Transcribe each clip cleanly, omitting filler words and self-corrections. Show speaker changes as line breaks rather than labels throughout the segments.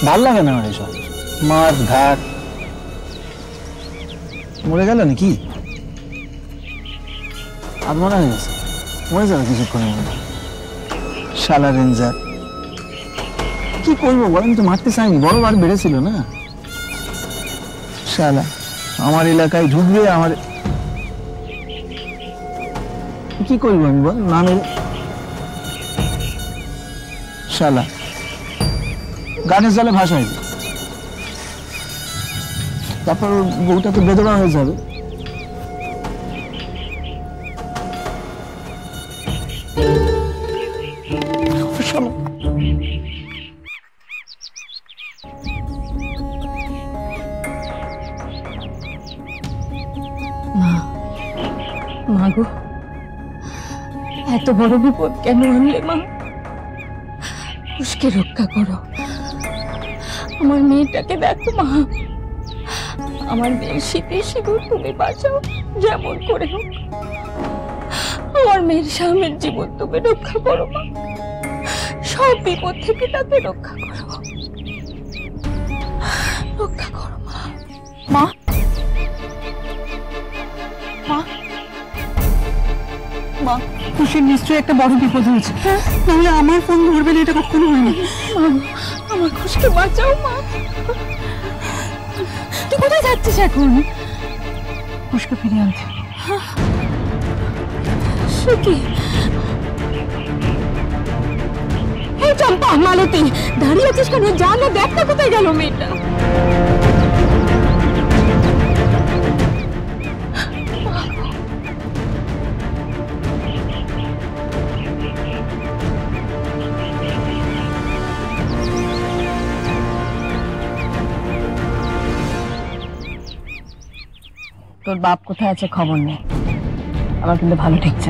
ভাল লাগে না আমার এসব মাঠ ঘাট। মরে গেল নাকি? আত্মনা হয়ে গেছে, মরে যাবে কিছুক্ষণের মধ্যে। শালা রেঞ্জার, কি করবো বলেন তো, মারতে চাইনি, বড় বার বেড়েছিল না। শালা আমার এলাকায় ঢুকবে, আমার কি করবো আমি বল, না মেরে। শালা গানের জলে ভাসাই, তারপর বউটা তো বেদনা হয়ে যাবে।
মা গো, এত বড় বিপদ কেন আনলে মা? কুশকে রক্ষা করো, আমার মেয়েটাকে দেখো মা, আমার মেয়ের শীতে সিঁদুর তুমি বাঁচাও যেমন করে হোক। আমার মেয়ের স্বামীর জীবন তুমি রক্ষা করো মা, সব বিপদ থেকে তাকে রক্ষা করো, রক্ষা করো মা। মা মা মা, খুশির নিশ্চয়ই একটা বড় বিপদ হয়েছে, নাহলে আমার ফোন ধরবে না, এটা কখনো হয়নি। আমার খুশিকে বাঁচাও মা। তুই কোথায় যাচ্ছিস এখন? খুশকে ফিরিয়ে আনতে। সে কি? এই চম্পা, মালতী, দাঁড়িয়ে আছিস কেন? যা না, দেখ না কোথায় গেল মেয়েটা। তোর বাপ কোথায় আছে খবর নেই, আমার কিন্তু ভালো ঠেকছে।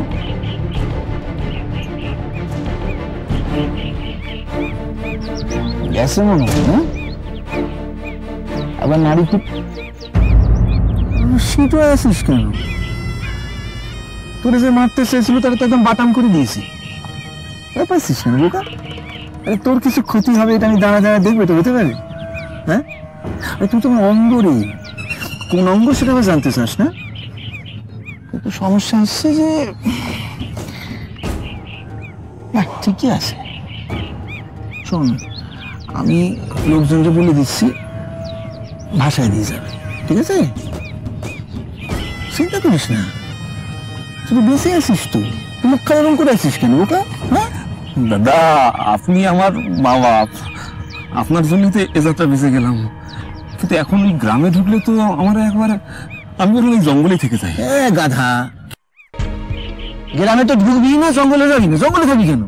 গেছে মনে হয় না, আবার নারী কি শীত হয়ে আছিস কেন? তোরে যে মারতে চেয়েছিল তারা তো একদম বাটাম করে দিয়েছি, পাইছিস কেন বোকা? আরে তোর কিছু ক্ষতি হবে এটা আমি দাঁড়া দাঁড়া দেখবে, তো হতে পারে? হ্যাঁ, তুই তোমার অঙ্গ রে, কোন অঙ্গ সেটা আবার জানতে চাস না? তো সমস্যা হচ্ছে যে ঠিকই আছে, শোন, আমি লোকজনকে বলে দিচ্ছি, ভাষায় দিয়ে যাবে, ঠিক আছে? চিন্তা করিস না, তুই বেঁচে আছিস, তুই মুখ খারাপ করে আছিস কেন ওটা? হ্যাঁ
দাদা, আপনি আমার মা বাপ, আপনার জন্যই তো এ যাত্রা বেঁচে গেলাম, কিন্তু এখন ওই গ্রামে ঢুকলে তো আমার একবার, আমি বললাম ওই জঙ্গলে থেকে যাই।
গাধা, গ্রামে তো ঢুকবি না, জঙ্গলে যাবি না, জঙ্গলে থাকবি কেন?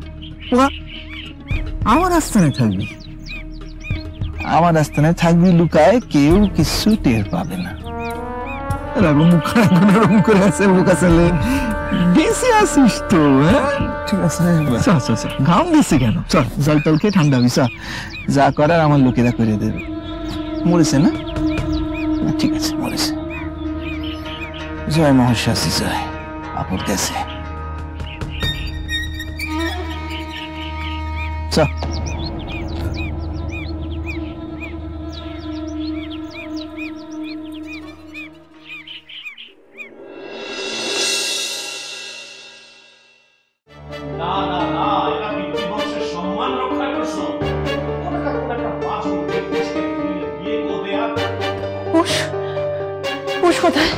আমার আস্তানায় থাকবি, আমার আস্তানায় থাকবি লুকায়, কেউ কিছু টের পাবে না। মুখ এরকম করে আছে, মুখ আসলে বেশি আসিস তো। ঠিক আছে, ঘাম দিচ্ছে কেন? চল জল টলকে ঠান্ডা হবি, চল, যা করার আমার লোকেরা করে দেবে। মরেছে না? ঠিক আছে, মরেছে। জয় মহাশ্বাসী, জয় আপদ গেছে। চল
কোথায়?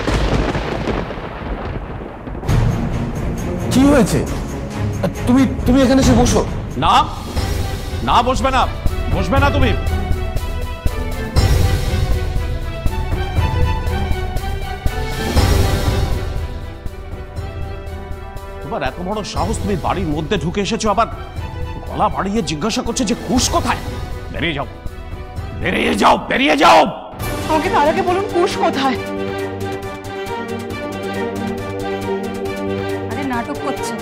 কি হয়েছে? তুমি এখানে এসে বসো।
না না, বসবে না, বসবে না তুমি। তোমার এত বড় সাহস, তুমি বাড়ির মধ্যে ঢুকে এসেছো, আবার গলা বাড়িয়ে জিজ্ঞাসা করছে যে কুশ কোথায়? বেরিয়ে যাও, বেরিয়ে যাও, বেরিয়ে যাও।
আমাকে তার আগে বলুন, কুশ কোথায়? নাটক করছে,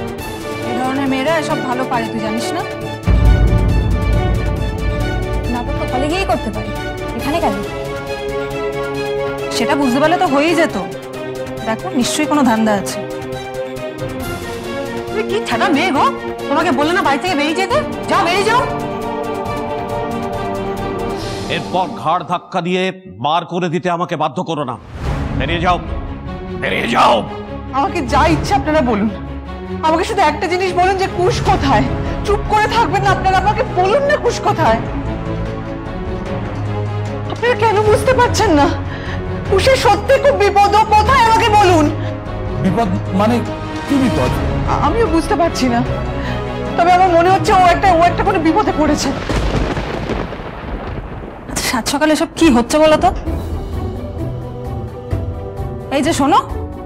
এই ধরনের মেয়েরা এসব ভালো পারে, তুই জানিস না? নাটক তো হলে গিয়েই করতে পারি, এখানে কেন? সেটা বুঝতে পারলে তো হয়েই যেত। দেখো, নিশ্চয়ই কোনো ধান্দা আছে। তুমি কি ছাড়া মেয়ে গো? তোমাকে বললে না বাড়ি থেকে বেরিয়ে যেতে? যাও, বেরিয়ে যাও।
এরপর ঘাড় ধাক্কা দিয়ে বার করে দিতে আমাকে বাধ্য করো না। বেরিয়ে যাও, বেরিয়ে যাও।
আমাকে যা ইচ্ছে আপনারা বলুন, আমাকে শুধু একটা জিনিস বলুন যে কুশ কোথায়। চুপ করে থাকবেন না আপনারা, আমাকে বলুন না কুশ কোথায়। আপনারা কেন বুঝতে পারছেন না? কুশের সত্যি খুব বিপদ, ও কোথায় আমাকে বলুন।
বিপদ মানে কি বিপদ?
আমিও বুঝতে পারছি না, তবে আমার মনে হচ্ছে ও একটা কোনো বিপদে পড়েছে।
আচ্ছা, সাত সকালে সব কি হচ্ছে বলো তো? এই যে শোনো,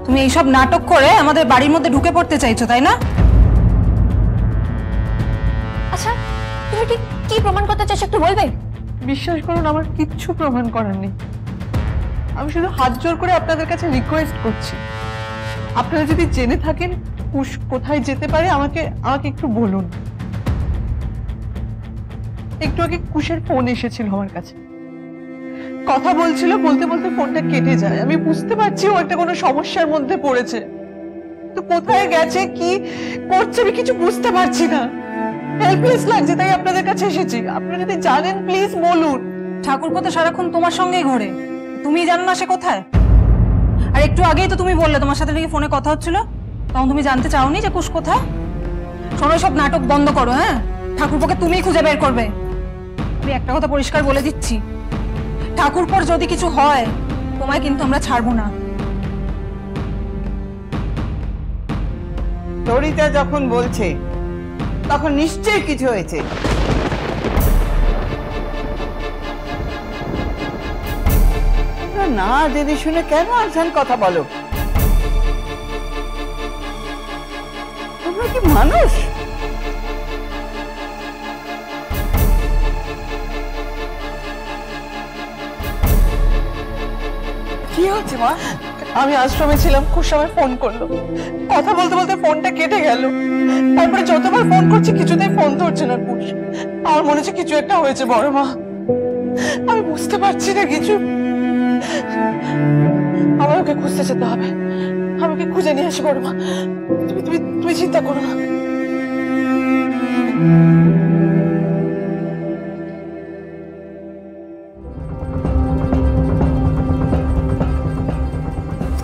তুমি এইসব নাটক করে আমাদের বাড়ির মধ্যে ঢুকে পড়তে চাইছো, তাই না?
আচ্ছা, তুমি ঠিক কি প্রমাণ করতে চাইছো একটু বলবে?
বিশ্বাস করুন, আমার কিচ্ছু প্রমাণ করার নেই। আমি শুধু হাত জোর করে আপনাদের কাছে রিকোয়েস্ট করছি, আপনারা যদি জেনে থাকেন কুশ কোথায় যেতে পারে আমাকে একটু বলুন। একটু আগে কুশের ফোন এসেছিল আমার কাছে, কথা বলছিল, বলতে বলতে ফোনটা কেটে যায়। আমি বুঝতে পারছি ও একটা কোনো সমস্যার মধ্যে পড়েছে, তো কোথায় গেছে, কি করছে আমি কিছু বুঝতে পারছি না। হেল্পলেস লাগছে, তাই আপনাদের কাছে এসেছি। আপনারা যদি জানেন প্লিজ বলুন।
ঠাকুরপো তো সারাক্ষণ তোমার সঙ্গেই ঘোরে, তুমি জানো না সে কোথায়? আর একটু আগেই তো তুমি বললে তোমার সাথে নাকি ফোনে কথা হচ্ছিল, তখন তুমি জানতে চাওনি যে কুশ কোথায়? শোনো, সব নাটক বন্ধ করো। হ্যাঁ, ঠাকুরপোকে তুমিই খুঁজে বের করবে। আমি একটা কথা পরিষ্কার বলে দিচ্ছি, ঠাকুরপোর যদি কিছু হয় তোমায় কিন্তু আমরা ছাড়বো না।
লরিতা যখন বলছে তখন নিশ্চয়ই কিছু হয়েছে। না জেনে শুনে কেন আনসান কথা বলো? তোমরা কি মানুষ?
কি হচ্ছে মা? আমি আশ্রমে ছিলাম, কুশ আমায় ফোন করলো, কথা বলতে বলতে ফোনটা কেটে গেল। তারপরে যতবার ফোন করছি কিছুতেই ফোন ধরছে না কুশ। আমার মনে হচ্ছে কিছু একটা হয়েছে বড় মা, আমি বুঝতে পারছি না কিছু। আমার ওকে খুঁজতে যেতে হবে, আমাকে খুঁজে নিয়ে আসি বড় মা। তুমি চিন্তা করো না।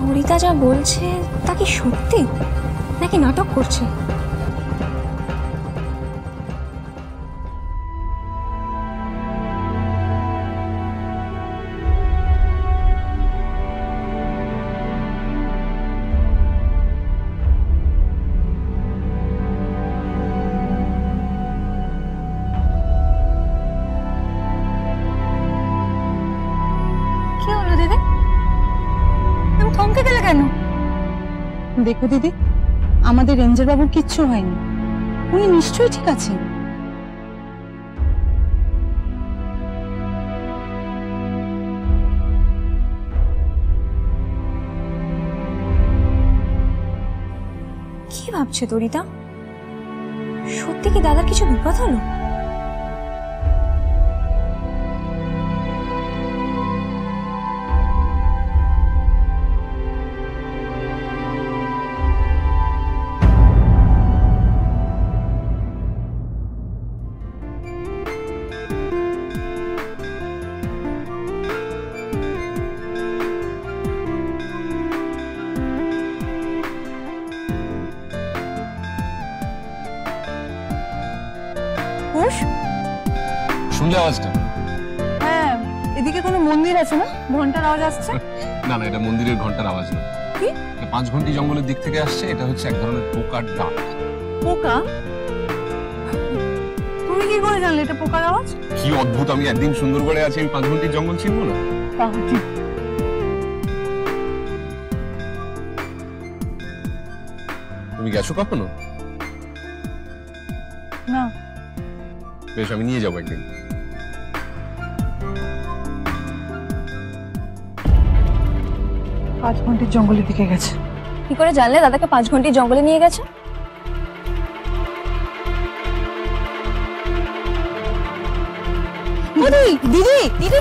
লরিতা যা বলছে তা কি সত্যি নাকি নাটক করছে? কি হলো দিদি, তুমি থমকে গেলে কেন?
দেখো দিদি, আমাদের রেঞ্জার বাবুর কিচ্ছু হয়নি, উনি নিশ্চয়ই ঠিক আছেন।
কি ভাবছে তরিতা? সত্যি কি দাদার কিছু বিপদ হলো?
শুনলে আওয়াজটা?
হ্যাঁ, এদিকে কোনো মন্দির আছে না? ঘন্টার আওয়াজ আসছে।
না না, এটা মন্দিরের ঘন্টার আওয়াজ না।
কি?
5 ঘন্টি জঙ্গলের দিক থেকে আসছে, এটা হচ্ছে এক ধরনের পোকার ডাক।
পোকা? তুমি কি করে জানলে এটা পোকার আওয়াজ?
কি অদ্ভুত, আমি একদিন সুন্দরগড়ে আছি, আমি 5 ঘন্টির জঙ্গল চিনবো না? তুমি গেছো কখনো?
না।
বেশ, আমি নিয়ে যাবো একদিন।
পাঁচ ঘন্টার জঙ্গলের দিকে গেছে।
কি করে জানলে দাদাকে 5 ঘন্টার জঙ্গলে নিয়ে গেছে?
দিদি দিদি দিদি,